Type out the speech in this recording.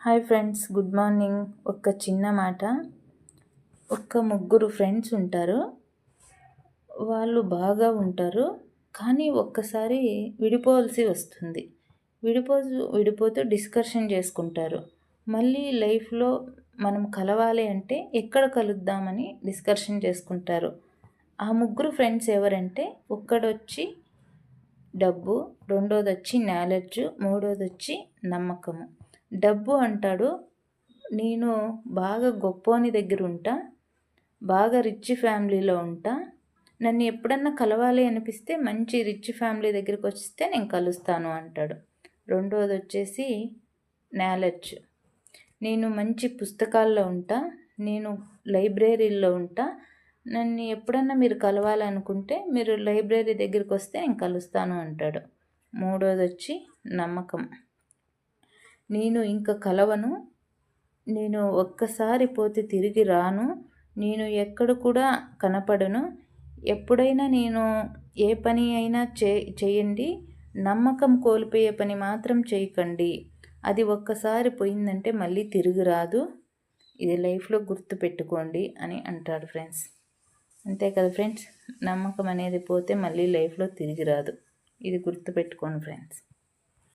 Hi friends, good morning. ఒక చిన్న మాట. ముగ్గురు ఫ్రెండ్స్ ఉంటారు. వాళ్ళు బాగా ఉంటారు, కానీ ఒక్కసారి విడిపోవాల్సి వస్తుంది. విడిపోతూ డిస్కషన్ చేసుకుంటారు. మళ్ళీ లైఫ్లో మనం కలవాలి అంటే ఎక్కడ కలుద్దామని డిస్కషన్ చేసుకుంటారు. ఆ ముగ్గురు ఫ్రెండ్స్ ఎవరంటే, ఒక్కడొచ్చి డబ్బు, రెండోదొచ్చి నాలెడ్జ్, మూడోదొచ్చి నమ్మకము. డబ్బు అంటాడు, నేను బాగా గొప్పోని దగ్గర ఉంటా, బాగా రిచ్ ఫ్యామిలీలో ఉంటా, నన్ను ఎప్పుడన్నా కలవాలి అనిపిస్తే మంచి రిచ్ ఫ్యామిలీ దగ్గరికి వస్తే నేను కలుస్తాను అంటాడు. రెండోది వచ్చేసి నాలెడ్జ్, నేను మంచి పుస్తకాల్లో ఉంటా, నేను లైబ్రరీలో ఉంటా, నన్ను ఎప్పుడన్నా మీరు కలవాలనుకుంటే మీరు లైబ్రరీ దగ్గరికి వస్తే నేను కలుస్తాను అంటాడు. మూడోది వచ్చి నమ్మకం, నేను ఇంకా కలవను, నేను ఒక్కసారి పోతే తిరిగి రాను, నేను ఎక్కడ కూడా కనపడను, ఎప్పుడైనా నేను ఏ పని అయినా చేయండి, నమ్మకం కోల్పోయే పని మాత్రం చేయకండి, అది ఒక్కసారి పోయిందంటే మళ్ళీ తిరిగి రాదు, ఇది లైఫ్లో గుర్తుపెట్టుకోండి అని అంటాడు ఫ్రెండ్స్. అంతే కదా ఫ్రెండ్స్, నమ్మకం అనేది పోతే మళ్ళీ లైఫ్లో తిరిగి రాదు, ఇది గుర్తుపెట్టుకోండి ఫ్రెండ్స్.